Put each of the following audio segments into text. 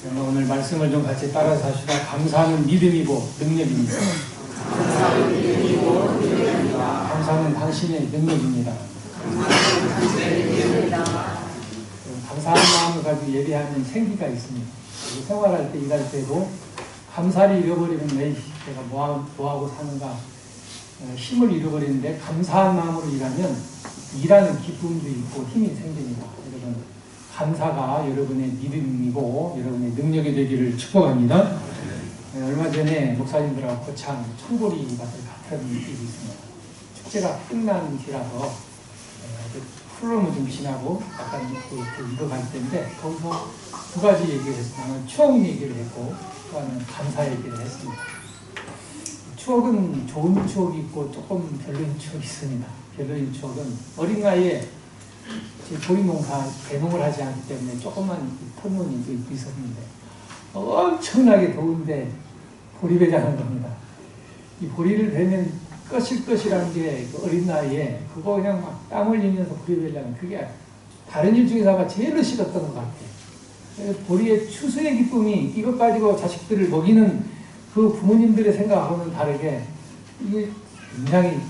오늘 말씀을 좀 같이 따라서 하시다. 감사는 믿음이고 능력입니다. 감사는 당신의 능력입니다. 감사한 마음을 가지고 예배하는 생기가 있습니다. 생활할 때, 일할 때도 감사를 잃어버리면 내가 뭐하고 사는가 힘을 잃어버리는데, 감사한 마음으로 일하면 일하는 기쁨도 있고 힘이 생깁니다. 여러분, 감사가 여러분의 믿음이고 여러분의 능력이 되기를 축복합니다. 얼마 전에 목사님들하고 거창 청보리 밭을 같은 일이 있습니다. 축제가 끝난 뒤라서 프로그램을 좀 지나고 약간 이렇게 이어갈 때인데, 거기서 두 가지 얘기를 했습니다. 하나는 추억 얘기를 했고, 또 하나는 감사 얘기를 했습니다. 추억은 좋은 추억이 있고 조금 별로인 추억이 있습니다. 별로인 추억은 어린 나이에 보리농사 개농을 하지 않기 때문에 조금만 털무늬 있었는데, 엄청나게 더운데 보리 배자는 겁니다. 이 보리를 베면 거실거실한 게 어린 나이에 그거 그냥 막 땀 흘리면서 보리 베려면 그게 다른 일 중에서 아마 제일로 싫었던 것 같아요. 보리의 추수의 기쁨이 이것 가지고 자식들을 먹이는 그 부모님들의 생각하고는 다르게 이게 굉장히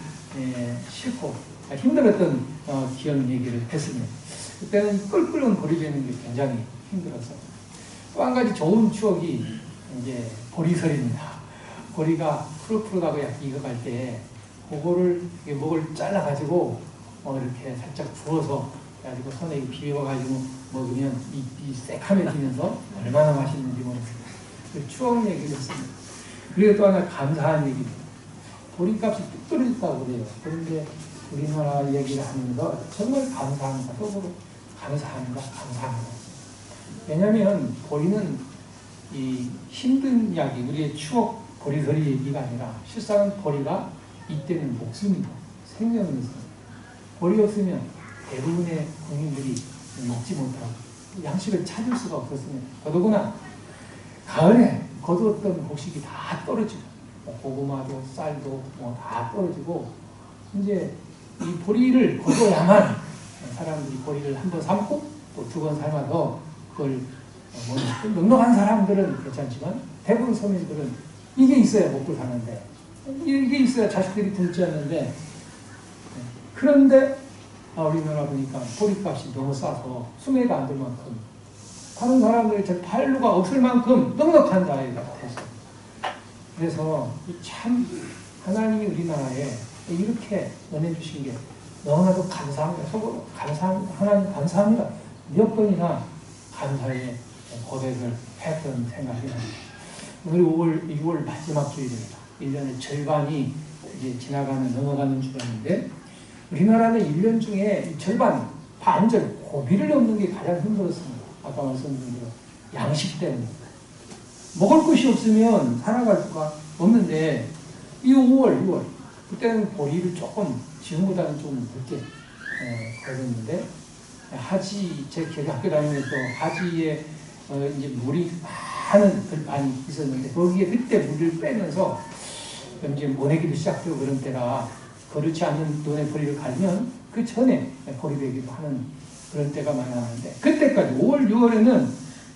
싫고 힘들었던 기억 얘기를 했습니다. 그때는 꿀꿀한 보리 베는 게 굉장히 힘들어서. 또 한 가지 좋은 추억이 이제 보리설입니다. 보리가 푸릇푸릇하고 약간 익어갈 때 그거를 목을 잘라가지고 이렇게 살짝 부어서 가지고 손에 비벼가지고 먹으면 이 새카매지면서 얼마나 맛있는지 모르겠어요. 그 추억 얘기를 했습니다. 그리고 또 하나 감사한 얘기입니다. 보리값이 뚝 떨어졌다고 그래요. 그런데 우리나라 얘기를 하면서 정말 감사합니다. 속으로 감사합니다. 감사합니다. 왜냐하면 보리는 이 힘든 이야기, 우리의 추억 보리설이 얘기가 아니라 실상은 보리가 이때는 목숨이고 생명이 있어요. 보리 없으면 대부분의 국민들이 먹지 못하고 양식을 찾을 수가 없었습니다. 더더구나 가을에 거두었던 곡식이 다 떨어지고 고구마도 쌀도 다 떨어지고, 이제 이 보리를 거둬야만 사람들이 보리를 한 번 삶고 또 두 번 삶아서 그걸 넉넉한 사람들은 괜찮지만 대부분 서민들은 이게 있어야 먹고 사는데, 이게 있어야 자식들이 굶지 않는데, 그런데 우리나라 보니까 보리값이 너무 싸서 수매가 안 될 만큼 다른 사람들이 저 팔루가 없을 만큼 넉넉한 나이가 됐어요. 그래서 참 하나님이 우리나라에 이렇게 은혜 주신 게 너무나도 감사합니다. 속으로 감사합니다. 하나님 감사합니다. 몇 번이나 감사의 고백을 했던 생각이 납니다. 오늘 6월 마지막 주일입니다. 1년의 절반이 이제 지나가는, 넘어가는 주간인데, 우리나라는 1년 중에 절반, 반절, 고비를 넘는 게 가장 힘들었습니다. 아까 말씀드린 대로 양식 때문에. 먹을 것이 없으면 살아갈 수가 없는데, 이 5월, 6월, 그때는 보리를 조금, 지금보다는 좀 늦게 걸었는데, 하지, 제 학교 다니면서 하지에 이제 물이 많은 들판이 있었는데, 거기에 그때 물을 빼면서 이제 모내기도 시작되고 그런 때라, 그렇지 않는 돈의 보리를 갈면 그 전에 보리배기도 하는 그런 때가 많았는데, 그때까지 5월, 6월에는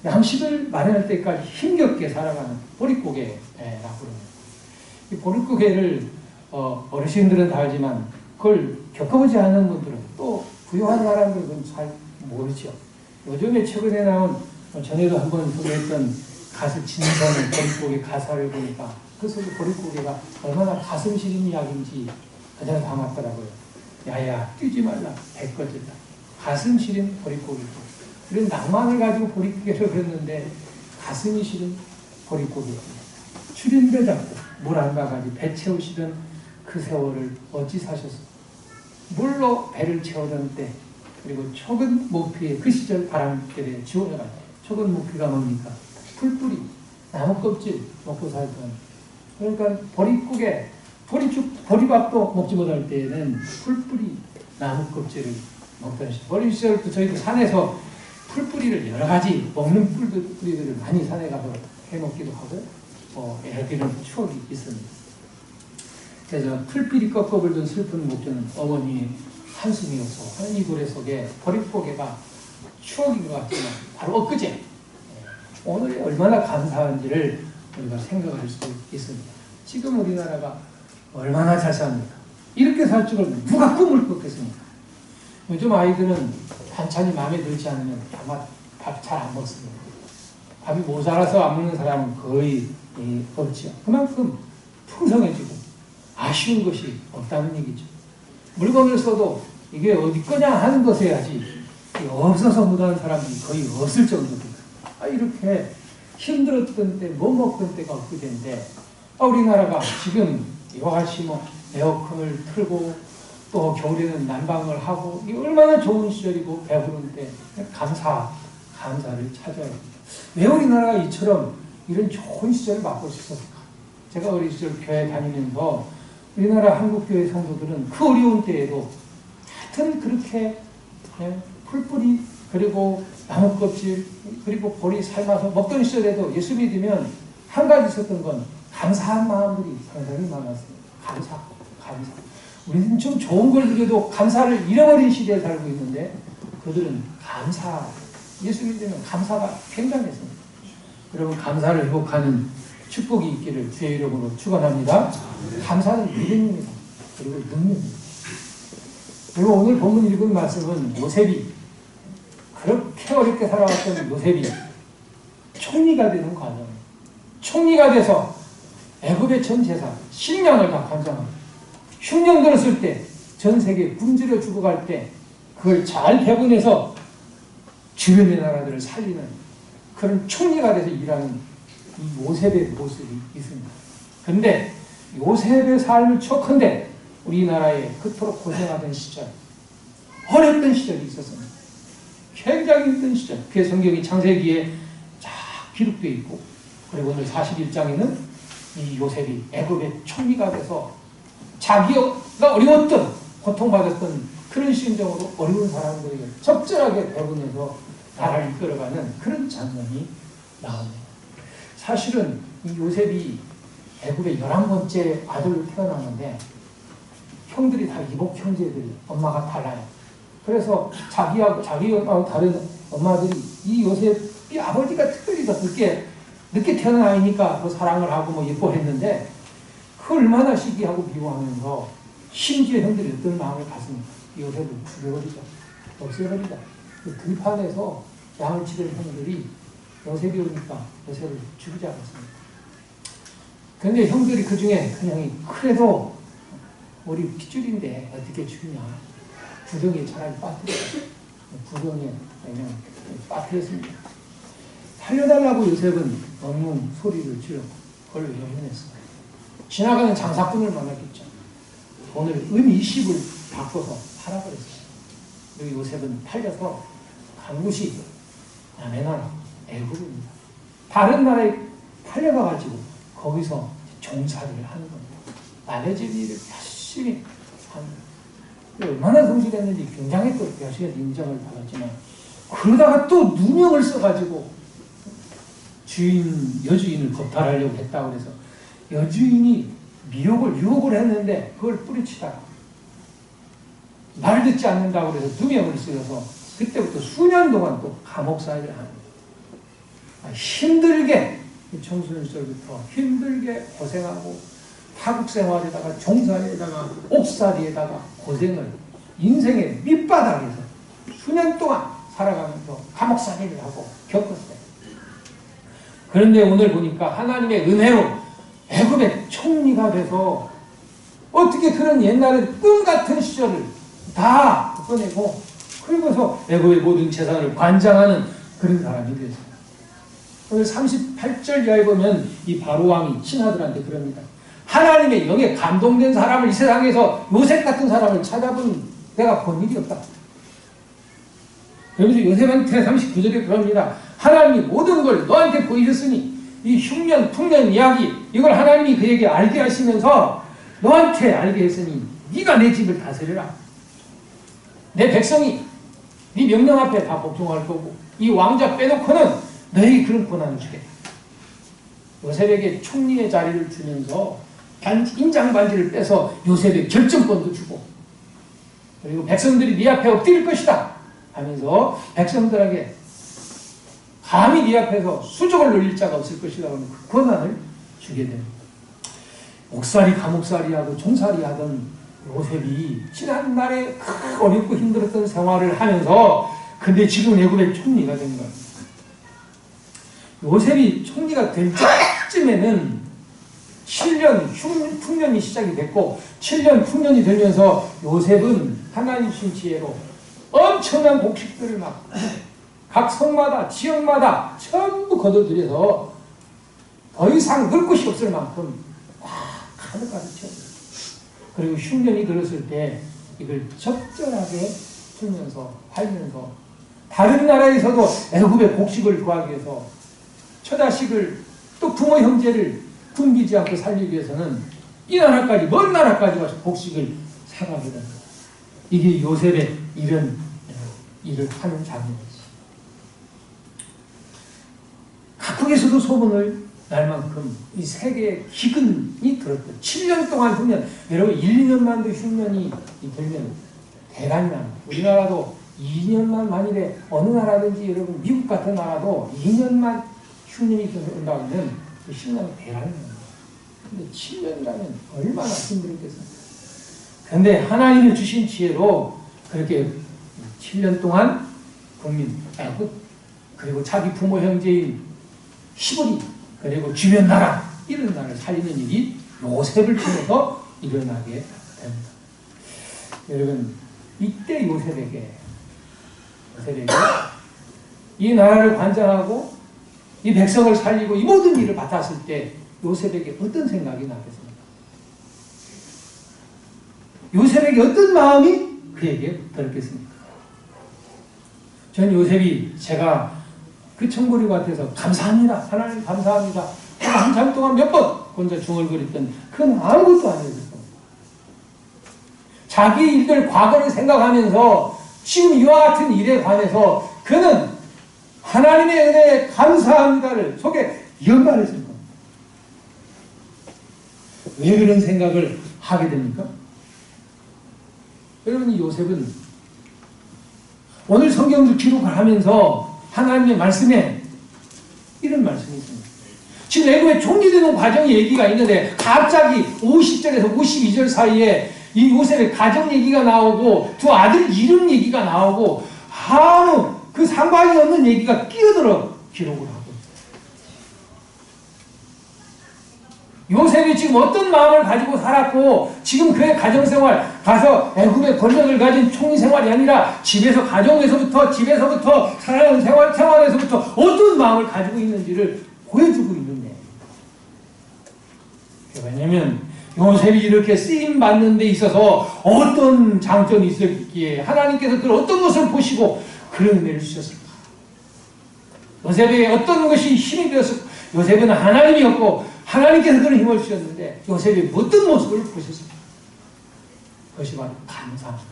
양식을 마련할 때까지 힘겹게 살아가는 보릿고개라고 합니다. 이 보릿고개를 어르신들은 다 알지만 그걸 겪어보지 않은 분들은, 또 부유한 사람들은 잘 모르죠. 요즘에 최근에 나온, 전에도 한번 소개했던 가수 진성의 보릿고개 가사를 보니까 그 속에 보릿고개가 얼마나 가슴 시린 이야기인지 그냥 담았더라고요. 야야 뛰지 말라 배꺼질다. 가슴 시린 보릿고개. 이런 낭만을 가지고 보릿고개를 그렸는데 가슴이 시린 보릿고개. 추린배 잡고 물 안 가가지고 배 채우시던 그 세월을 어찌 사셨어? 물로 배를 채우던 때, 그리고 촉은 모피에 그 시절 바람결에 지원해가지고, 촉은 모피가 뭡니까? 풀뿌리, 나무 껍질 먹고 살던. 그러니까 보릿고개, 보리밥도 먹지 못할 때에는 풀뿌리, 나무 껍질을 먹던 시절. 어린 시절부터 저희도 산에서 풀뿌리를 여러 가지 먹는 뿌리들을 많이 산에 가서 해먹기도 하고, 애들은 추억이 있습니다. 그래서 풀뿌리 꺾어불던 슬픈 목전은 어머니의 한숨이었어. 하는 이 노래 속에 보릿고개가 추억인 것 같지만 바로 엊그제 오늘이 얼마나 감사한지를 우리가 생각할 수 있습니다. 지금 우리나라가 얼마나 잘 삽니까? 이렇게 살 줄은 누가 꿈을 꿨겠습니까? 요즘 아이들은 반찬이 마음에 들지 않으면 아마 밥 잘 안 먹습니다. 밥이 모자라서 안 먹는 사람은 거의 없죠. 그만큼 풍성해지고 아쉬운 것이 없다는 얘기죠. 물건을 써도 이게 어디 거냐 하는 것에 하지 없어서 못하는 사람이 거의 없을 정도입니다. 이렇게 힘들었던 때, 못 먹던 때가 엊그제인데 우리나라가 지금 이와같이 에어컨을 틀고 또 겨울에는 난방을 하고 이 얼마나 좋은 시절이고 배부른 때 감사를 찾아야 합니다. 왜 우리나라가 이처럼 이런 좋은 시절을 맛볼 수 있었을까? 제가 어린 시절 교회 다니면서 우리나라 한국교회 성도들은 그 어려운 때에도 하여튼 그렇게 풀뿌리 그리고 나무 껍질 그리고 보리 삶아서 먹던 시절에도 예수 믿으면 한 가지 있었던 건 감사한 마음들이 상당히 많았어요. 감사. 우리는 좀 좋은 걸 누려도 감사를 잃어버린 시대에 살고 있는데 그들은 예수 믿으면 감사가 굉장했습니다. 여러분 감사를 회복하는 축복이 있기를 주의 이름으로 축원합니다. 감사는 믿음입니다. 그리고 능력입니다. 그리고 오늘 본문 읽은 말씀은 요셉이 그렇게 어렵게 살아왔던 요셉이 총리가 되는 과정, 총리가 돼서 애굽의 전 재산 10년을 다 관장합니다. 흉년 들었을 때 전 세계 굶주려 죽어갈 때 그걸 잘 배분해서 주변의 나라들을 살리는 그런 총리가 돼서 일하는 이 요셉의 모습이 있습니다. 그런데 요셉의 삶을 촉한데 우리나라에 그토록 고생하던 시절, 어렸던 시절이 있었습니다. 굉장히 힘든 시절. 그 성경이 창세기에 쫙 기록되어 있고 그리고 오늘 41장에는 이 요셉이 애굽의 총리가 돼서 자기가 어려웠던 고통받았던 그런 심정으로 어려운 사람들에게 적절하게 배분해서 나라를 이끌어가는 그런 장면이 나옵니다. 사실은 이 요셉이 애굽의 11번째 아들로 태어났는데 형들이 다 이복 형제들, 엄마가 달라요. 그래서 자기하고 다른 엄마들이 이 요셉이 아버지가 특별히 더 늦게 태어난 아이니까 더 사랑을 하고 예뻐했는데 그 얼마나 시기하고 미워하면서 심지어 형들이 어떤 마음을 갖습니까? 요셉을 죽여버리자, 없애버리자. 그 들판에서 양을 치던 형들이 요셉이 오니까 요셉을 죽이지 않았습니다. 그런데 형들이 그 중에 그냥 그래도 우리 핏줄인데 어떻게 죽이냐. 구덩이에 차라리 빠뜨렸어요. 구덩이에 그냥 빠뜨렸습니다. 살려달라고 요셉은 엉엉 소리를 지르고 그걸 외면했어요. 지나가는 장사꾼을 만났겠죠. 돈을 은 20을 바꿔서 팔아버렸어요. 그리고 요셉은 팔려서 간 곳이 남의 나라 애굽입니다. 다른 나라에 팔려가가지고 거기서 종사를 하는 겁니다. 남의 집 일을 열심히 하는 겁니다. 얼마나 성실했는지 굉장히 또 여신의 인정을 받았지만 그러다가 또 누명을 써가지고 여주인을 겁탈하려고 했다고 해서 여주인이 유혹을 했는데 그걸 뿌리치다가 말 듣지 않는다고 해서 누명을 쓰여서 그때부터 수년 동안 또 감옥살이를 합니다. 힘들게 청소년 시절부터 힘들게 고생하고 타국생활에다가 종살이에다가 옥살이에다가 고생을 인생의 밑바닥에서 수년 동안 살아가면서 감옥살이를 하고 겪었어요. 그런데 오늘 보니까 하나님의 은혜로 애굽의 총리가 돼서 어떻게 그런 옛날에 꿈 같은 시절을 다 꺼내고 그리고서 애굽의 모든 재산을 관장하는 그런 사람이 되었습니다. 오늘 38절 이하에 보면 이 바로 왕이 신하들한테 그럽니다. 하나님의 영에 감동된 사람을 이 세상에서 요셉 같은 사람을 찾아본 내가 본 일이 없다. 그러면서 요셉한테 39절에 그럽니다. 하나님이 모든 걸 너한테 보여줬으니 이 흉년, 풍년 이야기 이걸 하나님이 그에게 알게 하시면서 너한테 알게 했으니 네가 내 집을 다스려라. 내 백성이 네 명령 앞에 다 복종할 거고 이 왕자 빼놓고는 너에게 그런 권한을 주겠다. 요셉에게 총리의 자리를 주면서 인장 반지를 빼서 요셉의 결정권도 주고 그리고 백성들이 네 앞에 엎드릴 것이다 하면서 백성들에게 감히 네 앞에서 수족을 놀릴 자가 없을 것이라고 하는 그 권한을 주게 됩니다. 옥살이 감옥살이 하고 종살이 하던 요셉이 지난날에 어렵고 힘들었던 생활을 하면서 근데 지금 애굽의 총리가 된 거예요. 요셉이 총리가 될 때쯤에는 7년 흉년이 시작이 됐고 7년 흉년이 되면서 요셉은 하나님 주신 지혜로 엄청난 곡식들을 막 각 성마다 지역마다 전부 거둬들여서 더 이상 넣을 곳이 없을 만큼 가득가득 채웠어요. 그리고 흉년이 들었을 때 이걸 적절하게 풀면서 팔면서 다른 나라에서도 애굽의 곡식을 구하기 위해서 처자식을 또 부모 형제를 굶기지 않고 살리기 위해서는 이 나라까지 먼 나라까지 가서 곡식을 사가게 됩니다. 이게 요셉의 이런 일을 하는 장면이지. 각국에서도 소문을 날 만큼 이 세계에 기근이 들었던 7년 동안 흉년, 여러분 1, 2년만도 흉년이 들면 대란이 납니다. 우리나라도 2년만 만일에 어느 나라든지 여러분 미국 같은 나라도 2년만 흉년이 온다고 하면 그 흉년이 대란이 납니다. 근데 7년이라면 얼마나 힘들었겠습니까? 그런데 하나님이 주신 지혜로 그렇게 7년 동안 국민, 그리고 자기 부모 형제인 시부리, 그리고 주변 나라, 이런 나라를 살리는 일이 요셉을 통해서 일어나게 됩니다. 여러분, 이때 요셉에게 이 나라를 관장하고 이 백성을 살리고 이 모든 일을 맡았을 때 요셉에게 어떤 생각이 나겠습니까? 요셉에게 어떤 마음이 그에게 들었겠습니까? 전 요셉이 제가 그 청구리 같아서 감사합니다. 하나님 감사합니다. 한참 동안 몇 번 혼자 중얼거렸던 그건 아무것도 아니었어요. 자기 일들 과거를 생각하면서 지금 이와 같은 일에 관해서 그는 하나님의 은혜에 감사합니다를 속에 연말했을 겁니다. 왜 그런 생각을 하게 됩니까? 여러분, 이 요셉은 오늘 성경을 기록을 하면서 하나님의 말씀에 이런 말씀이 있습니다. 지금 애굽에 총리되는 과정 얘기가 있는데 갑자기 50절에서 52절 사이에 이 요셉의 가정 얘기가 나오고 두 아들 이름 얘기가 나오고 아무 그 상관이 없는 얘기가 끼어들어 기록을 하고 있어요. 요셉이 지금 어떤 마음을 가지고 살았고 지금 그의 가정생활 가서 애굽의 권력을 가진 총리 생활이 아니라 집에서 가정에서부터 집에서부터 살아가는 생활에서부터 어떤 마음을 가지고 있는지를 보여주고 있는데 왜냐하면 요셉이 이렇게 쓰임받는 데 있어서 어떤 장점이 있었기에 하나님께서 그걸 어떤 것을 보시고 그런 은혜를 주셨을까? 요셉에게 어떤 것이 힘이 되었을까? 요셉은 하나님이었고 하나님께서 그런 힘을 주셨는데 요셉이 어떤 모습을 보셨습니까? 그것이 바로 감사입니다.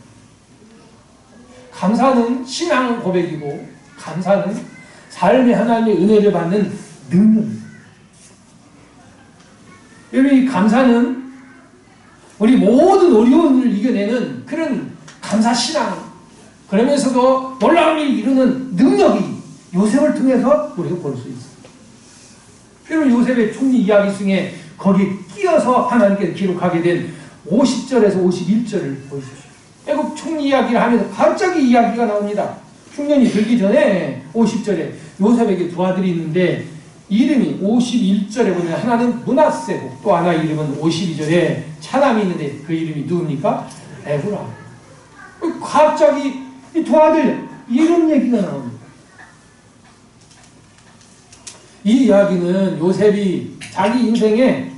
감사는 신앙 고백이고 감사는 삶의 하나님의 은혜를 받는 능력입니다. 여러분, 이 감사는 우리 모든 어려운 일을 이겨내는 그런 감사신앙, 그러면서도 놀라운 일을 이루는 능력이 요셉을 통해서 우리가 볼 수 있습니다. 여러분, 요셉의 총리 이야기 중에 거기 끼어서 하나님께서 기록하게 된 50절에서 51절을 보십시오. 애굽 총리 이야기를 하면서 갑자기 이야기가 나옵니다. 흉년이 들기 전에 50절에 요셉에게 두 아들이 있는데 이름이 51절에 보면 하나는 므낫세고 또 하나 이름은 52절에 차남이 있는데 그 이름이 누굽니까? 에브라. 갑자기 이 두 아들 이름 얘기가 나옵니다. 이 이야기는 요셉이 자기 인생에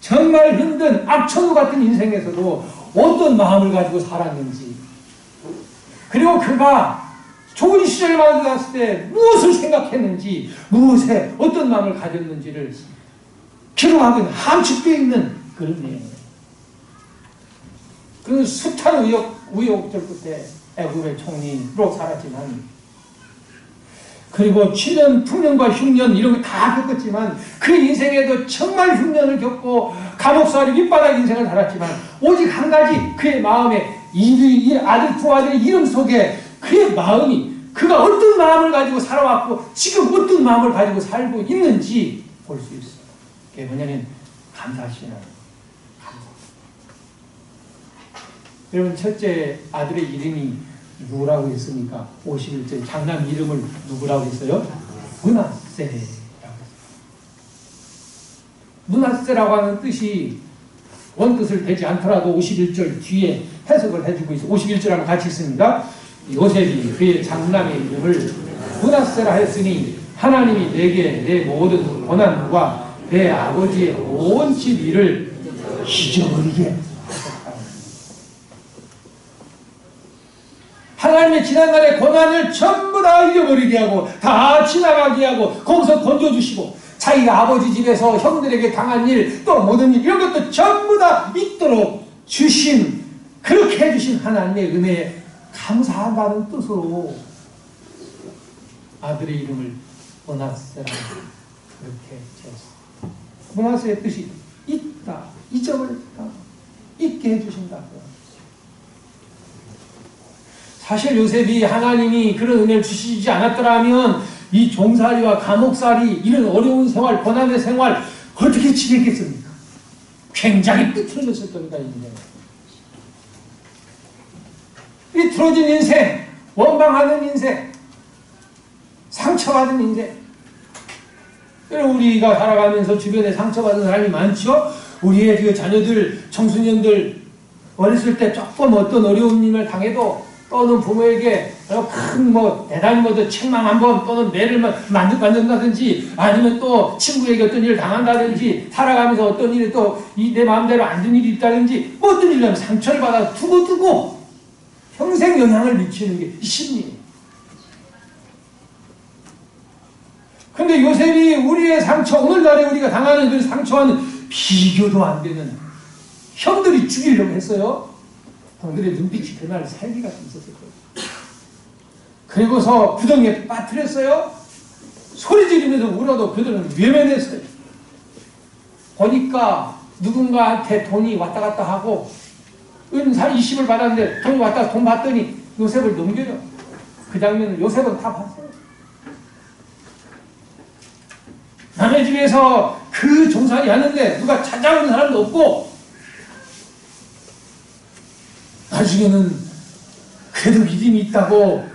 정말 힘든 악천후 같은 인생에서도 어떤 마음을 가지고 살았는지, 그리고 그가 좋은 시절을 만났을 때 무엇을 생각했는지, 무엇에 어떤 마음을 가졌는지를 기록하고 있는, 함축되어 있는 그런 내용이에요. 그 숱한 우여곡절 끝에 애굽의 총리로 살았지만, 그리고 7년 풍년과 흉년 이런 거 다 겪었지만 그 인생에도 정말 흉년을 겪고 감옥살이 밑바닥 인생을 살았지만 오직 한 가지 그의 마음에 이 아들 두 아들의 이름 속에 그의 마음이 그가 어떤 마음을 가지고 살아왔고 지금 어떤 마음을 가지고 살고 있는지 볼 수 있어요. 그게 뭐냐면 감사신앙. 감사. 여러분 첫째 아들의 이름이 누구라고 했습니까? 51절 장남 이름을 누구라고 했어요? 므낫세라고 했어요. 므낫세라고 하는 뜻이 원뜻을 대지 않더라도 51절 뒤에 해석을 해주고 있어요. 51절하고 같이 있습니다. 요셉이 그의 장남의 이름을 므낫세라 했으니 하나님이 내게 내 모든 고난과 내 아버지의 온 집 일을 잊어버리게 하셨다. 하나님의 지난날의 고난을 전부 다 잊어버리게 하고 다 지나가게 하고 거기서 건져주시고 자기가 아버지 집에서 형들에게 당한 일 또 모든 일 이런 것도 전부 다 잊도록 주신 그렇게 해주신 하나님의 은혜에 감사한다는 뜻으로 아들의 이름을 므낫세라고 그렇게 지었습니다. 므낫세의 뜻이 잊다, 잊어버렸다, 잊게 해주신다. 사실 요셉이 하나님이 그런 은혜를 주시지 않았더라면 이 종살이와 감옥살이 이런 어려운 생활, 고난의 생활 어떻게 지냈겠습니까? 굉장히 삐뚤어졌을 겁니다. 삐뚤어진 인생, 원망하는 인생, 상처받은 인생. 우리가 살아가면서 주변에 상처받은 사람이 많죠? 우리의 그 자녀들, 청소년들 어렸을 때 조금 어떤 어려운 일을 당해도 또는 부모에게 큰 대단히 책망 한 번 또는 매를 만든다든지 아니면 또 친구에게 어떤 일을 당한다든지 살아가면서 어떤 일이 또 내 마음대로 안 되는 일이 있다든지 어떤 일이라면 상처를 받아 두고 평생 영향을 미치는 게 이 심리예요. 근데 요셉이 우리의 상처, 오늘날에 우리가 당하는 그 상처와는 비교도 안 되는 형들이 죽이려고 했어요. 형들의 눈빛이 그날 살기가 있었을 거예요. 그리고서 구덩이에 빠뜨렸어요. 소리 지르면서 울어도 그들은 외면했어요. 보니까 누군가한테 돈이 왔다 갔다 하고 은사 20을 받았는데 돈이 왔다 돈 받더니 요셉을 넘겨요. 그 장면을 요셉은 다 봤어요. 남의 집에서 그 종살이 하는데 누가 찾아오는 사람도 없고 나중에는 그래도 믿음이 있다고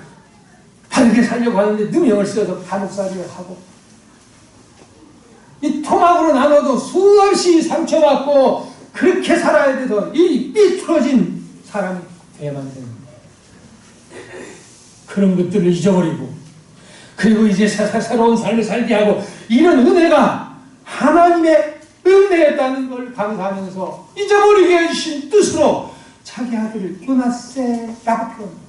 바르게 살려고 하는데 누명을 쓰여서 감옥살이를 하고 이 토막으로 나눠도 수없이 상처받고 그렇게 살아야 돼서 이 삐뚤어진 사람이 돼야만 됩니다. 그런 것들을 잊어버리고 그리고 이제 새로운 삶을 살게 하고 이런 은혜가 하나님의 은혜였다는 걸 감사하면서 잊어버리게 해주신 뜻으로 자기 아들을 므낫세라고 표현했어요.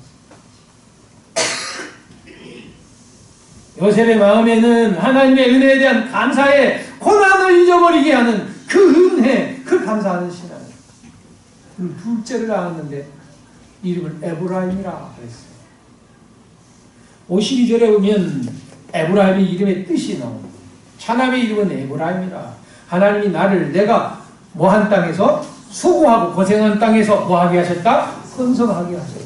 요셉의 마음에는 하나님의 은혜에 대한 감사에 고난을 잊어버리게 하는 그 은혜, 그 감사하는 신앙이에요. 둘째를 낳았는데 이름을 에브라임이라 그랬어요. 52절에 보면 에브라임의 이름의 뜻이 나옵니다. 차남의 이름은 에브라임이라. 하나님이 나를 내가 뭐한 땅에서 수고하고 고생한 땅에서 뭐하게 하셨다? 번성하게 하셨다.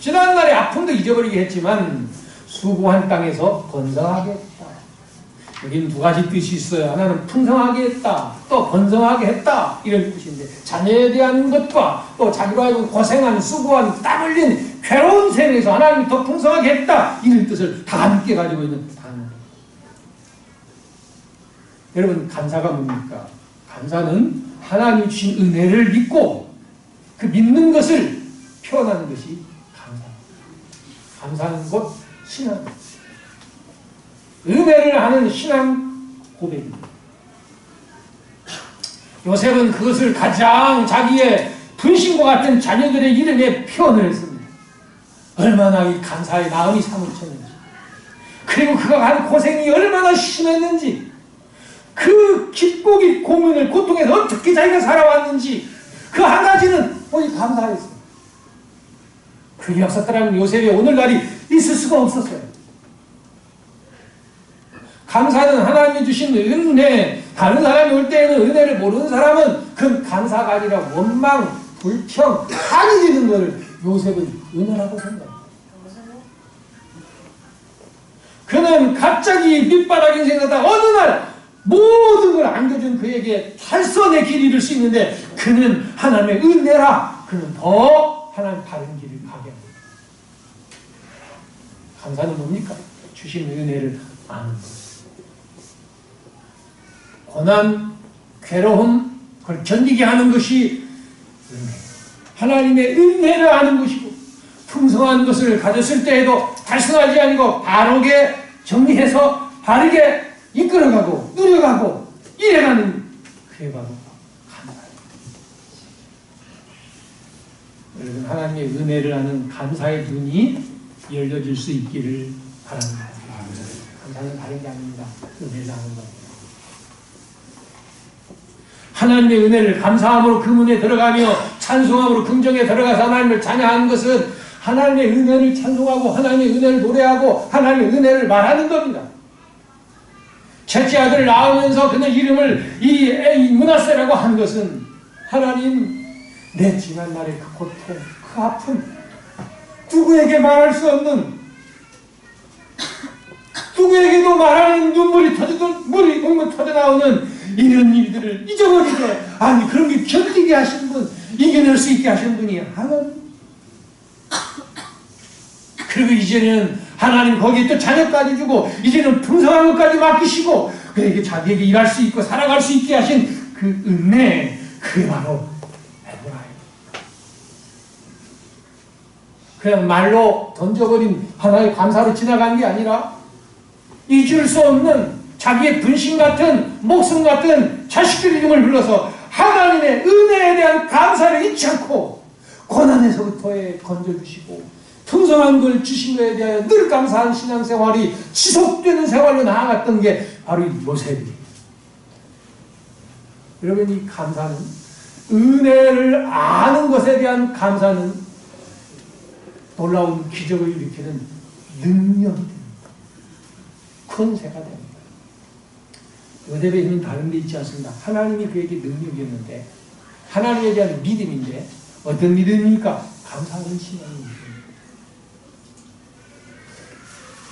지난날의 아픔도 잊어버리게 했지만 수고한 땅에서 번성하게 했다. 여기는 두 가지 뜻이 있어요. 하나는 풍성하게 했다. 또 번성하게 했다. 이런 뜻인데 자녀에 대한 것과 또 자기로 하여금 고생한 수고한 땀 흘린 괴로운 생에서 하나님이 더 풍성하게 했다. 이런 뜻을 다 함께 가지고 있는 단어입니다. 여러분 감사가 뭡니까? 감사는 하나님이 주신 은혜를 믿고 그 믿는 것을 표현하는 것이 감사입니다. 감사는 곧 신앙입니다. 은혜를 하는 신앙 고백입니다. 요셉은 그것을 가장 자기의 분신과 같은 자녀들의 이름에 표현을 했습니다. 얼마나 이 감사의 마음이 사무쳤는지 그리고 그가 한 고생이 얼마나 심했는지 그 기복이 고문을 고통에서 어떻게 자기가 살아왔는지 그 한 가지는 오직 감사했어요. 그게 없었더라면 요셉이 오늘날이 있을 수가 없었어요. 감사는 하나님이 주신 은혜, 다른 사람이 올 때에는 은혜를 모르는 사람은 그 감사가 아니라 원망, 불평, 한이 되는 것을 요셉은 은혜라고 생각합니다. 그는 갑자기 밑바닥 인생을 하다가 어느 날 모든 걸 안겨준 그에게 탈선의 길을 잃을 수 있는데 그는 하나님의 은혜라 그는 더 하나님 바른 길을 가게 합니다. 감사는 뭡니까? 주신 은혜를 아는 것. 고난, 괴로움, 그걸 견디게 하는 것이 은혜. 하나님의 은혜를 아는 것이고 풍성한 것을 가졌을 때에도 달성하지 아니고 바르게 정리해서 바르게 이끌어가고 누려가고 이래가는 그게 바로 감사예요. 여러분 하나님의 은혜를 아는 감사의 눈이 열려질 수 있기를 바랍니다. 감사는 다른 게 아닙니다. 은혜를 아는 겁니다. 하나님의 은혜를 감사함으로 그 문에 들어가며 찬송함으로 긍정에 들어가서 하나님을 찬양하는 것은 하나님의 은혜를 찬송하고 하나님의 은혜를 노래하고 하나님의 은혜를 말하는 겁니다. 첫째 아들을 낳으면서 그는 이름을 이 므낫세라고 한 것은 하나님 내 지난 날의 그 고통, 그 아픔 누구에게 말할 수 없는 누구에게도 말하는 눈물이 터지던 물이 웅물 터져나오는 이런 일들을 잊어버리게 아니 그런 게 견디게 하신 분 이겨낼 수 있게 하신 분이 하나님. 그리고 이제는 하나님 거기에 또 자녀까지 주고 이제는 풍성한 것까지 맡기시고 그에게 자기에게 일할 수 있고 살아갈 수 있게 하신 그 은혜 그게 바로 에브라임. 그냥 말로 던져버린 하나의 감사로 지나간 게 아니라 잊을 수 없는 자기의 분신 같은 목숨 같은 자식들 이름을 불러서 하나님의 은혜에 대한 감사를 잊지 않고 고난에서부터에 건져주시고 풍성한 걸 주신 것에 대하여 늘 감사한 신앙생활이 지속되는 생활로 나아갔던 게 바로 이 요셉이에요. 여러분 이 감사는 은혜를 아는 것에 대한 감사는 놀라운 기적을 일으키는 능력이 됩니다. 권세가 됩니다. 요셉의 힘은 다른 데 있지 않습니다. 하나님이 그에게 능력이었는데 하나님에 대한 믿음인데 어떤 믿음입니까? 감사하는 신앙입니다.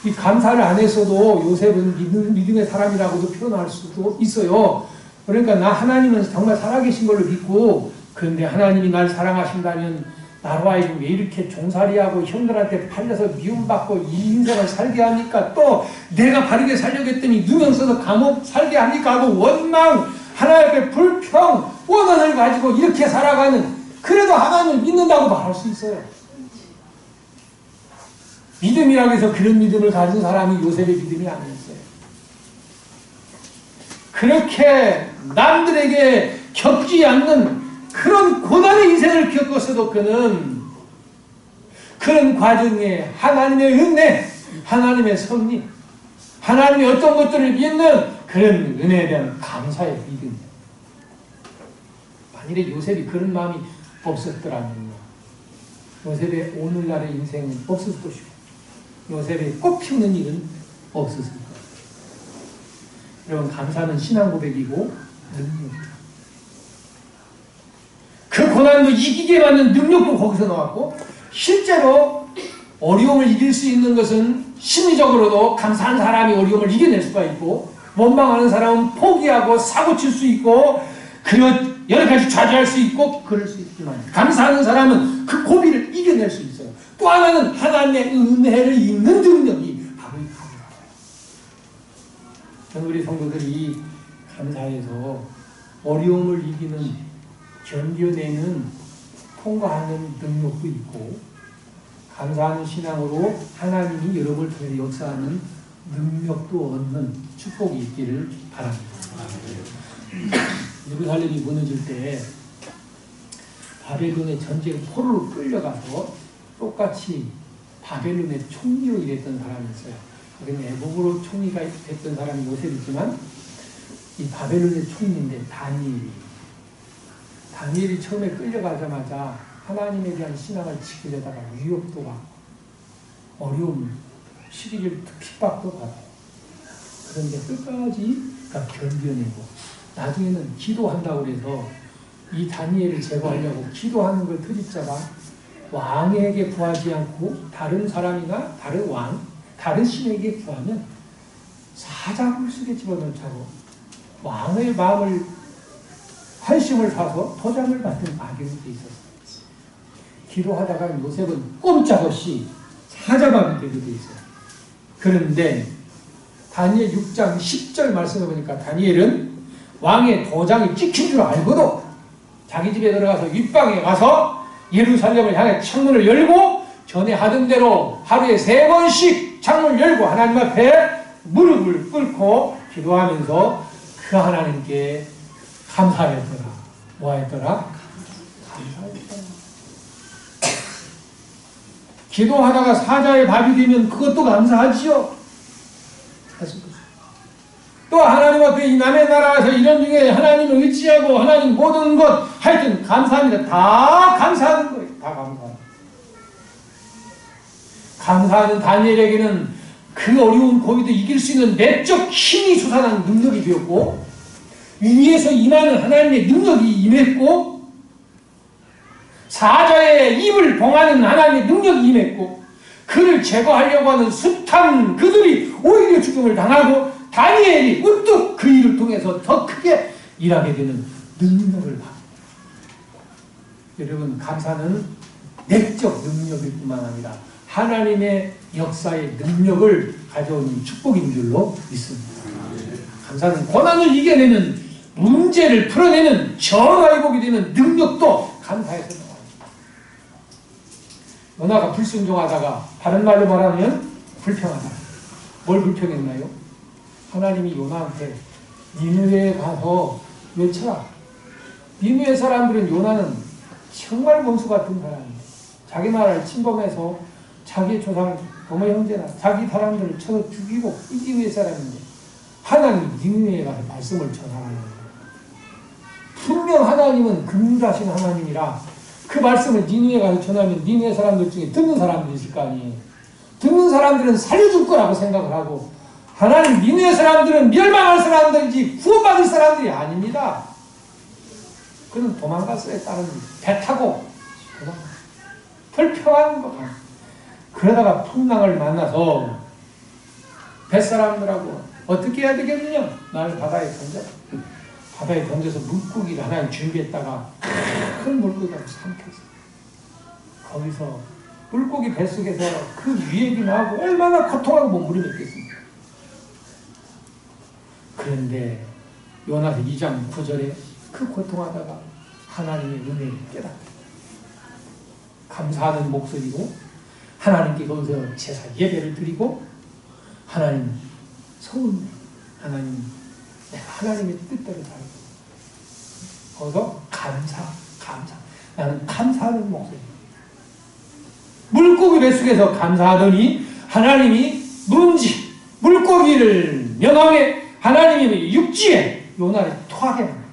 이 감사를 안 했어도 요셉은 믿음의 사람이라고도 표현할 수도 있어요. 그러니까 나 하나님은 정말 살아계신 걸로 믿고 그런데 하나님이 날 사랑하신다면 나로 하여금 왜 이렇게 종살이하고 형들한테 팔려서 미움받고 이 인생을 살게 합니까? 또 내가 바르게 살려고 했더니 누명 써서 감옥 살게 합니까? 하고 원망, 하나님의 불평, 원한을 가지고 이렇게 살아가는 그래도 하나님을 믿는다고 말할 수 있어요. 믿음이라고 해서 그런 믿음을 가진 사람이 요셉의 믿음이 아니었어요. 그렇게 남들에게 겪지 않는 그런 고난의 인생을 겪었어도 그는 그런 과정에 하나님의 은혜, 하나님의 섭리, 하나님의 어떤 것들을 믿는 그런 은혜에 대한 감사의 믿음. 만일에 요셉이 그런 마음이 없었더라면요. 요셉의 오늘날의 인생은 없었을 것이고 요셉의 꽃피우는 일은 없었을 거예요. 여러분 감사는 신앙 고백이고 능력이다. 그 고난도 이기게 만든 능력도 거기서 나왔고 실제로 어려움을 이길 수 있는 것은 심리적으로도 감사한 사람이 어려움을 이겨낼 수가 있고 원망하는 사람은 포기하고 사고칠 수 있고 여러 가지 좌절할 수 있고 그럴 수 있지만 감사하는 사람은 그 고비를 이겨낼 수 있어요. 또 하나는 하나님의 은혜를 잊는 능력이 바로 이 감사예요. 우리 성도들이 감사해서 어려움을 이기는 견뎌내는 통과하는 능력도 있고 감사하는 신앙으로 하나님이 여러분을 통해 역사하는 능력도 얻는 축복이 있기를 바랍니다. 예루살렘이 무너질 때 바벨론의 전쟁 포로로 끌려가서 똑같이 바벨론의 총리로 일했던 사람이 있어요. 그는 애국으로 총리가 됐던 사람이 요셉이지만 이 바벨론의 총리인데 다니엘이 처음에 끌려가자마자 하나님에 대한 신앙을 지키려다가 위협도 받고 어려움, 시기를 핍박도 받아요. 그런데 끝까지 견뎌내고 나중에는 기도한다고 해서 이 다니엘을 제거하려고 기도하는 걸 트집자가 왕에게 구하지 않고 다른 사람이나 다른 왕, 다른 신에게 구하면 사자굴 속에 집어넣자고 왕의 마음을 환심을 사서 도장을 받은 악연도 있었어요. 기도하다가 요셉은 꼼짝없이 사자마귀 되게 돼 있어요. 그런데 다니엘 6장 10절 말씀을 보니까 다니엘은 왕의 도장이 찍힌 줄 알고도 자기 집에 들어가서 윗방에 가서 예루살렘을 향해 창문을 열고 전에 하던 대로 하루에 3번씩 창문을 열고 하나님 앞에 무릎을 꿇고 기도하면서 그 하나님께 감사했더라. 뭐 했더라? 감사했더라. 기도하다가 사자의 밥이 되면 그것도 감사하지요. 또 하나님 앞에 이 남의 나라에서 이런 중에 하나님을 의지하고 하나님 모든 것 하여튼 감사합니다. 다 감사하는 거예요. 다 감사합니다. 감사하는 다니엘에게는 그 어려운 고비도 이길 수 있는 내적 힘이 솟아나는 능력이 되었고 위에서 임하는 하나님의 능력이 임했고 사자의 입을 봉하는 하나님의 능력이 임했고 그를 제거하려고 하는 숱한 그들이 오히려 죽음을 당하고 다니엘이 우뚝 그 일을 통해서 더 크게 일하게 되는 능력을 받습니다. 여러분 감사는 내적 능력일 뿐만 아니라 하나님의 역사의 능력을 가져오는 축복인 줄로 믿습니다. 감사는 고난을 이겨내는 문제를 풀어내는 전화위복이 되는 능력도 감사에서 나옵니다. 요나가 불순종하다가 다른 말로 말하면 불평하다. 뭘 불평했나요? 하나님이 요나한테 니느웨에 가서 외쳐라. 니느웨 사람들은 요나는 정말 원수 같은 사람이에요. 자기 나라를 침범해서 자기 조상, 부모 형제나 자기 사람들을 쳐서 죽이고 이 니느웨 사람인데 하나님이 니느웨에 가서 말씀을 전하라는 거예요. 분명 하나님은 긍휼하신 하나님이라 그 말씀을 니느웨에 가서 전하면 니느웨 사람들 중에 듣는 사람들이 있을 거 아니에요. 듣는 사람들은 살려줄 거라고 생각을 하고 하나님 니느웨 사람들은 멸망할 사람들이지 구원받을 사람들이 아닙니다. 그는 도망갔어요. 다른 배 타고 불평하는 거. 그러다가 풍랑을 만나서 뱃사람들하고 어떻게 해야 되겠느냐? 나를 바다에 던져. 바다에 던져서 물고기를 하나 준비했다가 큰 물고기가 삼켰어. 거기서 물고기 뱃속에서 그 위액이 나오고 얼마나 고통하고 몸부림이 있겠습니까? 그런데 요나서 2장 9절에 그 고통하다가 하나님의 은혜를 깨닫고 감사하는 목소리로 하나님께 거기서 제사 예배를 드리고 하나님 서운해 하나님 내가 하나님의 뜻대로 살고 거기서 감사 나는 감사하는 목소리 물고기 뱃속에서 감사하더니 하나님이 누룽지 물고기를 명함에 하나님이 육지에 요나를 토하게 합니다.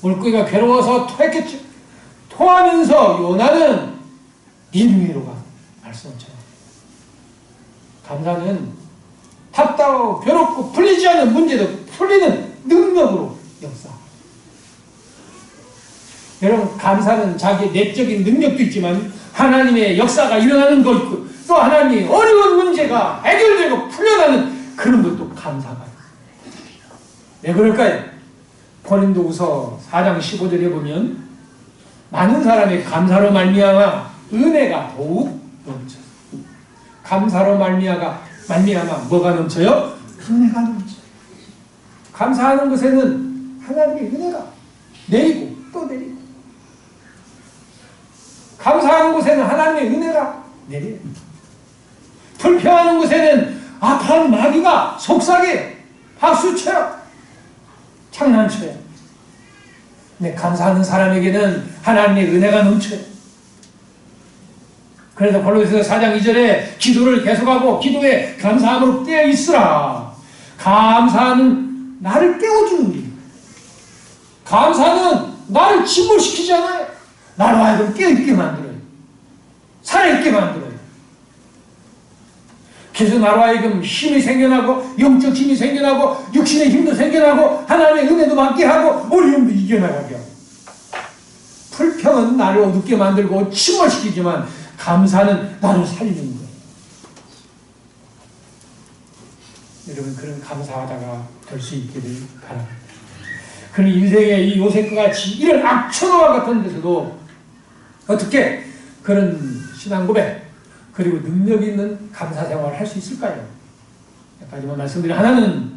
물고기가 괴로워서 토했겠죠. 토하면서 요나는 니느웨로 가 말씀을 전합니다. 감사는 답답하고 괴롭고 풀리지 않는 문제도 풀리는 능력으로 역사합니다. 여러분 감사는 자기의 내적인 능력도 있지만 하나님의 역사가 일어나는 것 있고 또 하나님의 어려운 문제가 해결되고 풀려나는 그런 것도 감사가 있어요. 왜 그럴까요? 고린도후서 4장 15절에 보면 많은 사람의 감사로 말미암아 은혜가 더욱 넘쳐요. 감사로 말미암아 뭐가 넘쳐요? 은혜가 넘쳐요. 감사하는 것에는 하나님의 은혜가 내리고 또 내리고 감사하는 곳에는 하나님의 은혜가 내려요. 불평하는 곳에는 악한 마귀가 속삭여 박수쳐요. 장난쳐요. 근데 감사하는 사람에게는 하나님의 은혜가 넘쳐요. 그래서 골로새서 4장 2절에 기도를 계속하고 기도에 감사함으로 깨어 있으라. 감사는 나를 깨워주는 일. 감사는 나를 침몰시키지 않아요. 나로 하여금 깨어있게 만들어요. 살아있게 만들어요. 그래서 나로 하여금 힘이 생겨나고 영적 힘이 생겨나고 육신의 힘도 생겨나고 하나님의 은혜도 받게 하고 어려움도 이겨나가게 하고 불평은 나를 어둡게 만들고 침몰시키지만 감사는 나를 살리는 거예요. 여러분 그런 감사하다가 될 수 있기를 바랍니다. 그런 인생의 이 요셉과 같이 이런 악천후와 같은 데서도 어떻게 그런 신앙 고백 그리고 능력 있는 감사 생활을 할 수 있을까요? 몇 가지만 말씀드려. 하나는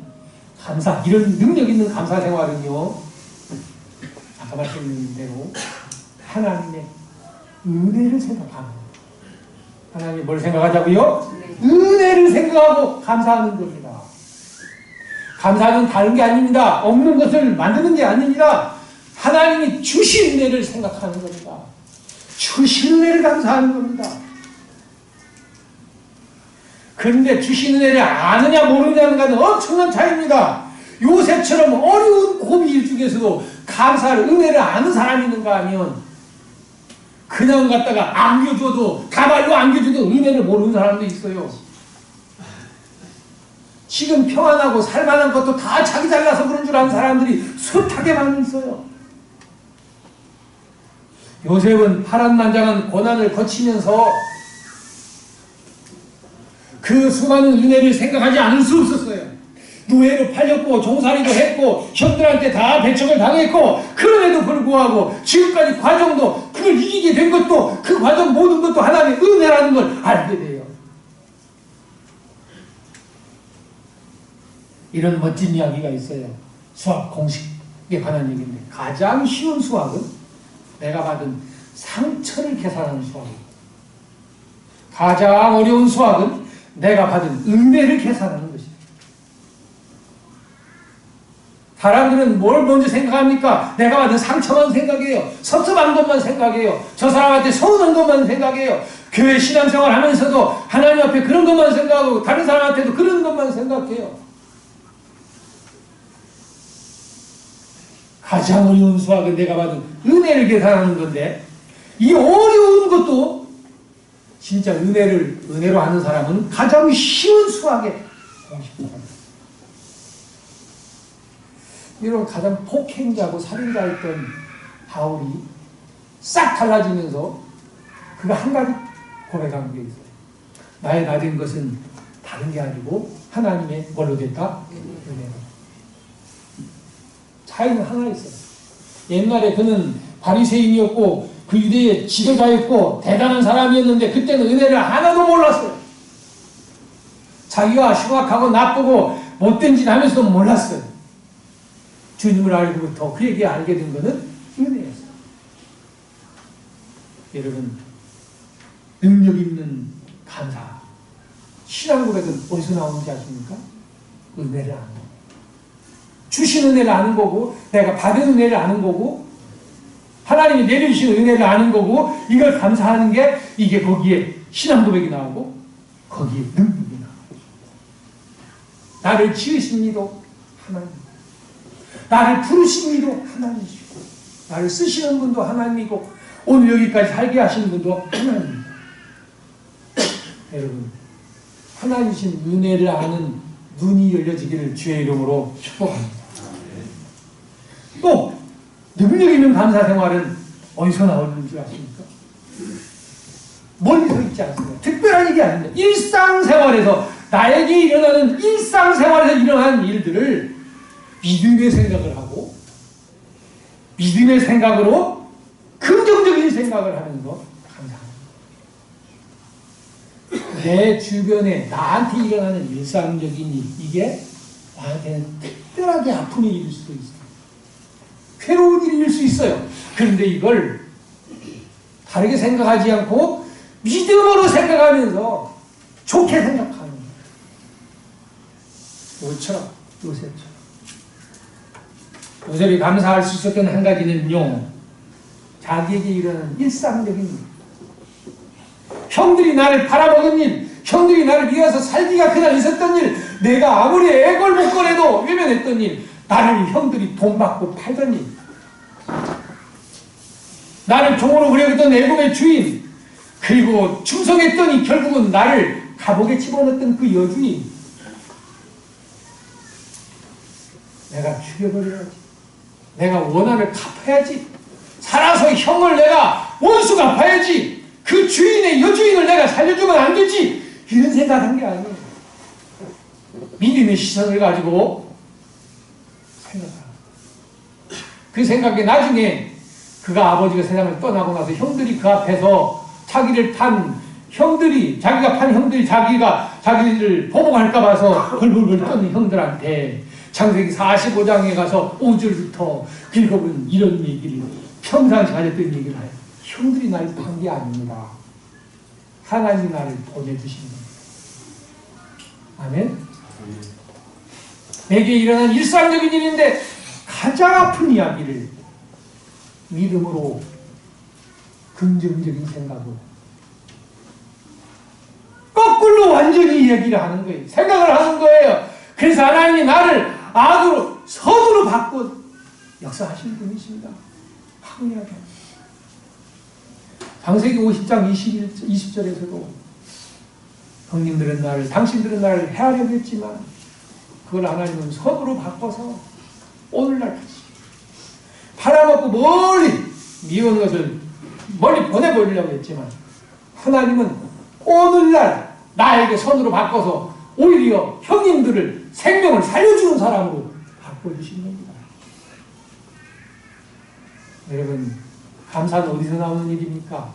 감사, 이런 능력 있는 감사 생활은요, 아까 말씀드린 대로 하나님의 은혜를 생각하는 거예요. 하나님이 뭘 생각하자고요? 은혜를 생각하고 감사하는 겁니다. 감사는 다른 게 아닙니다. 없는 것을 만드는 게 아닙니다. 하나님이 주신 은혜를 생각하는 겁니다. 주신 은혜를 감사하는 겁니다. 그런데 주신 은혜를 아느냐 모르느냐는 것은 엄청난 차이입니다. 요셉처럼 어려운 고비일 중에서도 감사를, 은혜를 아는 사람이 있는가 하면 그냥 갖다가 안겨줘도, 다발로 안겨줘도 은혜를 모르는 사람도 있어요. 지금 평안하고 살만한 것도 다 자기 잘나서 그런 줄 아는 사람들이 숱하게 많이 있어요. 요셉은 파란만장한 고난을 거치면서 그 수많은 은혜를 생각하지 않을 수 없었어요. 노예로 팔렸고 종살이도 했고 형들한테 다 배척을 당했고 그럼에도 불구하고 지금까지 과정도 그걸 이기게 된 것도 그 과정 모든 것도 하나님의 은혜라는 걸 알게 돼요. 이런 멋진 이야기가 있어요. 수학 공식에 관한 얘기인데 가장 쉬운 수학은 내가 받은 상처를 계산하는 수학이에요. 가장 어려운 수학은 내가 받은 은혜를 계산하는 것이에요. 사람들은 뭘 먼저 생각합니까? 내가 받은 상처만 생각해요. 섭섭한 것만 생각해요. 저 사람한테 서운한 것만 생각해요. 교회 신앙생활 하면서도 하나님 앞에 그런 것만 생각하고 다른 사람한테도 그런 것만 생각해요. 가장 어려운 수학은 내가 받은 은혜를 계산하는 건데 이 어려운 것도 진짜 은혜로 하는 사람은 가장 쉬운 수학에 공식입니다. 이런 가장 폭행자고 살인자였던 바울이 싹 달라지면서 그가 한 가지 고백한 게 있어요. 나의 낮은 것은 다른 게 아니고 하나님의 뭘로 됐다? 은혜로. 차이는 하나 있어요. 옛날에 그는 바리새인이었고 그 유대의 지도자였고 대단한 사람이었는데 그때는 은혜를 하나도 몰랐어요. 자기가 흉악하고 나쁘고 못된 짓 하면서도 몰랐어요. 주님을 알고부터 그에게 알게 된 것은 은혜였어요. 여러분, 능력 있는 감사, 신앙 고백은 어디서 나오는지 아십니까? 은혜를 아는 거예요. 주신 은혜를 아는 거고 내가 받은 은혜를 아는 거고 하나님이 내려주신 은혜를 아는 거고 이걸 감사하는 게 이게 거기에 신앙 고백이 나오고 거기에 능력이 나오고 나를 지으신 이도 하나님, 나를 부르신 이도 하나님이시고 나를 쓰시는 분도 하나님이고 오늘 여기까지 살게 하시는 분도 하나님입니다. 여러분, 하나님이신 은혜를 아는 눈이 열려지기를 주의 이름으로 축복합니다. 또 능력 있는 감사 생활은 어디서 나오는 줄 아십니까? 멀리서 있지 않습니다. 특별한 일이 아닙니다. 일상생활에서 나에게 일어나는 일상생활에서 일어나는 일들을 믿음의 생각을 하고 믿음의 생각으로 긍정적인 생각을 하면서 감사합니다. 내 주변에 나한테 일어나는 일상적인 일, 이게 나한테는 특별하게 아픔의 일일 수도 있어요. 괴로운 일일 수 있어요. 그런데 이걸 다르게 생각하지 않고 믿음으로 생각하면서 좋게 생각하는 거예요. 요셉처럼. 요셉이 감사할 수 있었던 한 가지는요, 자기에게 일어나는 일상적인 일. 형들이 나를 팔아먹은 일, 형들이 나를 위해서 살기가 그냥 있었던 일, 내가 아무리 애걸복걸해도 외면했던 일, 나를 형들이 돈 받고 팔던 일, 나를 종으로 부려했던 애굽의 주인, 그리고 충성했더니 결국은 나를 감옥에 집어넣었던 그 여주인, 내가 죽여버려야지, 내가 원한을 갚아야지, 살아서 형을 내가 원수 갚아야지, 그 주인의 여주인을 내가 살려주면 안 되지, 이런 생각한 게 아니에요. 믿음의 시선을 가지고 생각합니다. 그 생각에 나중에 그가 아버지가 세상을 떠나고 나서 형들이 그 앞에서 자기를 판 형들이, 자기가 판 형들이 자기를 보복할까 봐서 벌벌벌 떠는 형들한테 창세기 45장에 가서 5절부터 긁어본 이런 얘기를 평상시 가졌던 얘기를 해요. 형들이 날 판 게 아닙니다. 하나님이 나를 보내주신 겁니다. 아멘? 내게 일어난 일상적인 일인데 가장 아픈 이야기를 믿음으로 긍정적인 생각으로 거꾸로 완전히 이야기를 하는 거예요. 생각을 하는 거예요. 그래서 하나님이 나를 악으로 선으로 바꿔 역사하신 분이십니다. 항의하게. 창세기 50장 20절에서도 형님들은 나를, 당신들은 나를 해하려고 했지만 그걸 하나님은 선으로 바꿔서 오늘날까지 팔아먹고 멀리 미운 것을 멀리 보내버리려고 했지만 하나님은 오늘날 나에게 선으로 바꿔서 오히려 형님들을 생명을 살려주는 사람으로 바꿔주신 겁니다. 여러분, 감사는 어디서 나오는 일입니까?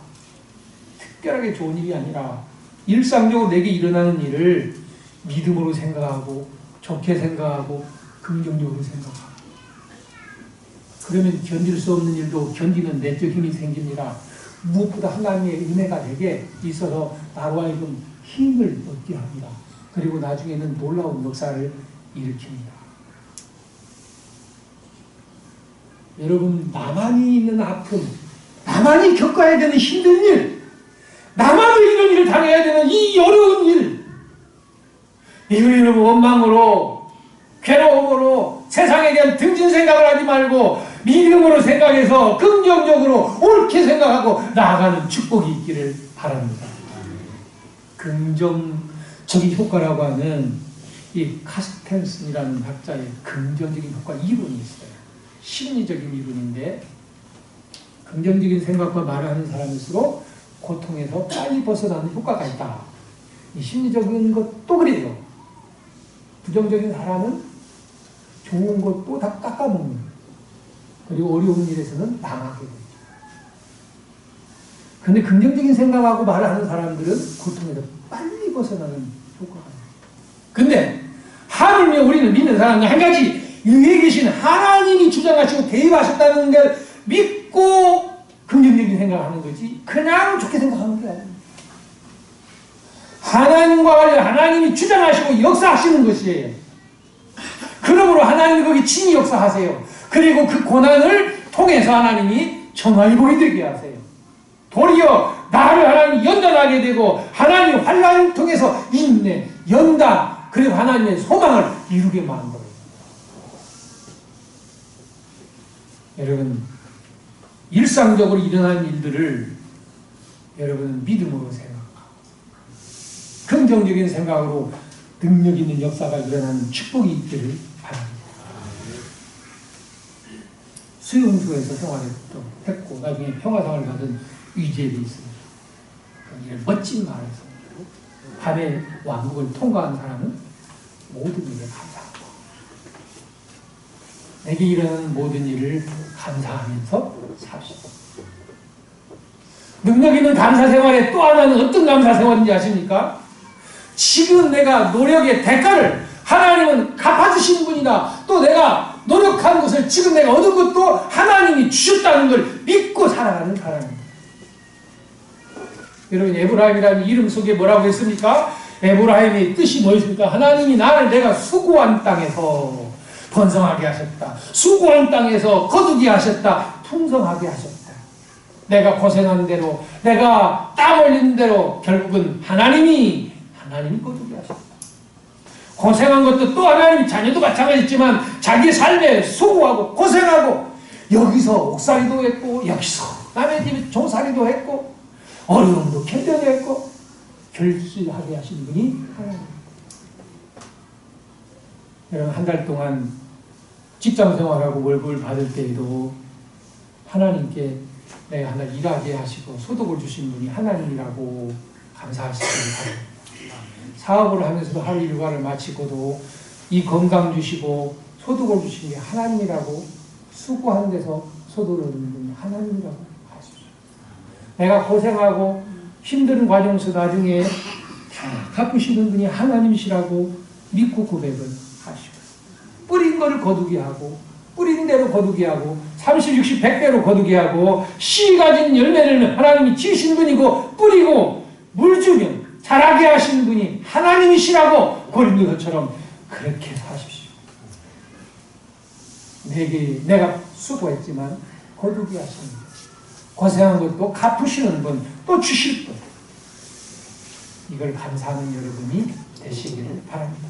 특별하게 좋은 일이 아니라 일상적으로 내게 일어나는 일을 믿음으로 생각하고 좋게 생각하고 긍정적으로 생각하고 그러면 견딜 수 없는 일도 견디는 내적 힘이 생깁니다. 무엇보다 하나님의 은혜가 내게 있어서 나로 하여금 힘을 얻게 합니다. 그리고 나중에는 놀라운 역사를 일으킵니다. 여러분, 나만이 있는 아픔, 나만이 겪어야 되는 힘든 일, 나만이 이런 일을 당해야 되는 이 어려운 일, 이거는 원망으로, 괴로움으로, 세상에 대한 등진 생각을 하지 말고 믿음으로 생각해서 긍정적으로 옳게 생각하고 나아가는 축복이 있기를 바랍니다. 긍정적인 효과라고 하는 이 카스텐슨이라는 학자의 긍정적인 효과 이론이 있어요. 심리적인 이론인데 긍정적인 생각과 말을 하는 사람일수록 고통에서 빨리 벗어나는 효과가 있다. 이 심리적인 것도 그래요. 부정적인 사람은 좋은 것도 다 깎아먹는, 그리고 어려운 일에서는 망하게 되죠. 그런데 긍정적인 생각하고 말을 하는 사람들은 고통에서 빨리 벗어나는 효과가 있어요. 근데 하물며 우리는 믿는 사람은 한 가지, 위에 계신 하나님이 주장하시고 대입하셨다는 걸 믿고 긍정적인 생각을 하는 거지 그냥 좋게 생각하는 게 아니에요. 하나님과 관련 하나님이 주장하시고 역사하시는 것이에요. 그러므로 하나님이 거기 친히 역사하세요. 그리고 그 고난을 통해서 하나님이 정화의 복이 되게 하세요. 도리어 나를 하나님이 연단하게 되고 하나님의 환난을 통해서 인내, 연단, 그리고 하나님의 소망을 이루게 만들어요. 여러분, 일상적으로 일어나는 일들을 여러분은 믿음으로 생각하고 긍정적인 생각으로 능력 있는 역사가 일어나는 축복이 있기를 바랍니다. 수용소에서 생활을 했고 나중에 평화상을 받은 위재들이 있습니다. 멋진 말을 했습니다. 밤에 왕국을 통과한 사람은 모든 일에 감사하고 내게 일어나는 모든 일을 감사하면서 삽시다. 능력 있는 감사 생활의 또 하나는 어떤 감사 생활인지 아십니까? 지금 내가 노력의 대가를 하나님은 갚아주신 분이다. 또 내가 노력한 것을 지금 내가 얻은 것도 하나님이 주셨다는 걸 믿고 살아가는 사람입니다. 여러분, 에브라임이라는 이름 속에 뭐라고 했습니까? 에브라임의 뜻이 뭐였습니까? 하나님이 나를 내가 수고한 땅에서 번성하게 하셨다. 수고한 땅에서 거두게 하셨다. 풍성하게 하셨다. 내가 고생한 대로, 내가 땀 흘린 대로 결국은 하나님이 거두게 하셨다. 고생한 것도 또 하나님 자녀도 마찬가지지만 자기 삶에 수고하고 고생하고 여기서 옥살이도 했고 여기서 남의 집에 종살이도 했고 어려움도 견뎌냈고 결실하게 하신 분이 하나님. 여러분, 한 달 동안 직장 생활하고 월급을 받을 때에도 하나님께 내가 하나 일하게 하시고 소득을 주신 분이 하나님이라고 감사하시기 바랍니다. 사업을 하면서도 하루 일과를 마치고도 이 건강 주시고 소득을 주신 게 하나님이라고, 수고하는 데서 소득을 얻는 분이 하나님이라고 하십시오. 내가 고생하고 힘든 과정에서 나중에 다 갚으시는 분이 하나님이시라고 믿고 고백을 하시고, 뿌린 거를 거두게 하고, 뿌린 대로 거두게 하고, 30, 60, 100배로 거두게 하고, 씨 가진 열매를 하나님이 지으신 분이고, 뿌리고 물 주면 자라게 하시는 분이 하나님이시라고 고린도서처럼 그렇게 사십시오. 내가 수고했지만 거두게 하시는 분, 고생한 것도 갚으시는 분, 또 주실 분, 이걸 감사하는 여러분이 되시기를 바랍니다.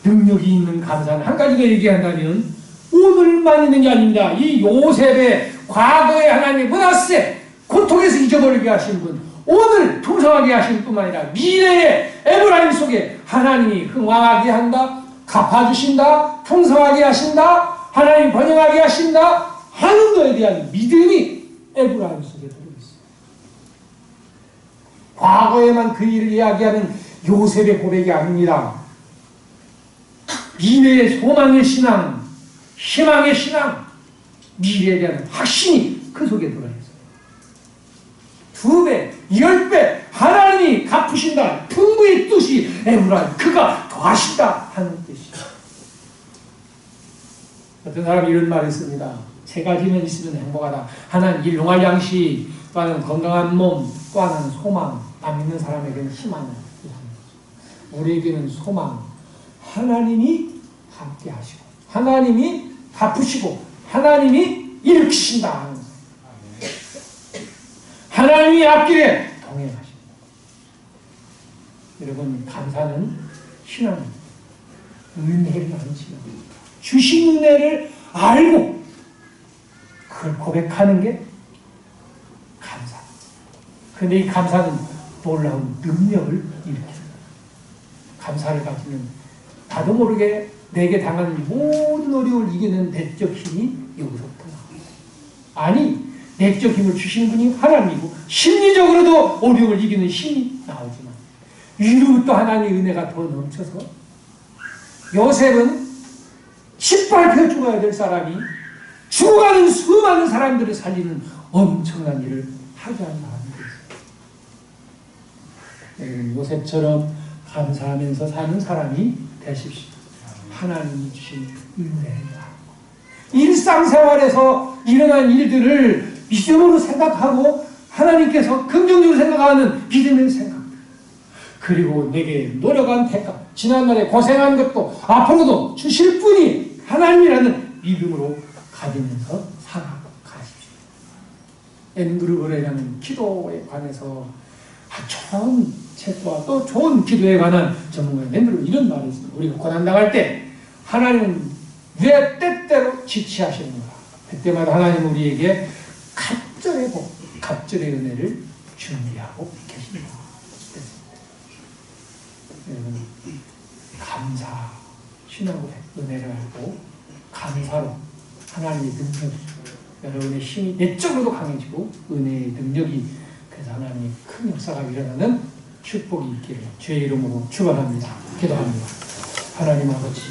능력이 있는 감사는 한 가지가 얘기한다면 오늘만 있는 게 아닙니다. 이 요셉의 과거의 하나님의 문하세 고통에서 잊어버리게 하신 분, 오늘 풍성하게 하신 뿐만 아니라 미래의 에브라임 속에 하나님이 흥왕하게 한다, 갚아주신다, 풍성하게 하신다, 하나님 번영하게 하신다 하는 것에 대한 믿음이 에브라임 속에 들어있어요. 과거에만 그 일을 이야기하는 요셉의 고백이 아닙니다. 미래의 소망의 신앙, 희망의 신앙, 미래에 대한 확신이 그 속에 들어있어요. 2배, 10배 하나님이 갚으신다. 풍부의 뜻이 에브라임, 그가 더하신다 하는 뜻이에요. 어떤 사람이 이런 말을 했습니다. 3가지만 있으면 행복하다. 하나는 일용할 양식, 또 하나는 건강한 몸, 또 하나는 소망. 안 믿는 사람에게는 희망을. 우리에게는 소망. 하나님이 함께 하시고, 하나님이 갚으시고, 하나님이 일으키신다 하는 거예요. 하나님이 앞길에 동행하십니다. 여러분, 감사는 신앙입니다. 은혜를 안지는 주신 은혜를 알고 그걸 고백하는 게 감사입니다. 그런데 이 감사는 놀라운 능력을 일으킵니다. 감사를 가지면 나도 모르게 내게 당한 모든 어려움을 이기는 내적 힘이 여기서부터 나옵니다. 아니, 내적 힘을 주시는 분이 하나님이고 심리적으로도 어려움을 이기는 힘이 나오지만 위로부터 하나님의 은혜가 더 넘쳐서 요셉은 짓밟혀 죽어야 될 사람이 죽어가는 수많은 사람들을 살리는 엄청난 일을 하게 한다는 것입니다. 요셉처럼 감사하면서 사는 사람이 되십시오. 하나님이 주신 은혜입니다. 일상생활에서 일어난 일들을 믿음으로 생각하고 하나님께서 긍정적으로 생각하는 믿음의 생각, 그리고 내게 노력한 대가, 지난날에 고생한 것도 앞으로도 주실 분이 하나님이라는 믿음으로 가지면서 살아가십시오. 앤드루그레라는 기도에 관해서 좋은 책과 또 좋은 기도에 관한 전문가인 앤드루 이런 말이 있습니다. 우리가 고난당할 때 하나님은 왜 때때로 지체하시는가? 그때마다 하나님은 우리에게 갑절의 복, 갑절의 은혜를 준비하고 계십니다. 여러분, 감사, 신앙으로 은혜를 알고 감사로 하나님의 능력, 여러분의 힘이 내적으로도 강해지고 은혜의 능력이, 그래서 하나님의 큰 역사가 일어나는 축복이 있기를 주의 이름으로 축원합니다. 기도합니다. 하나님 아버지,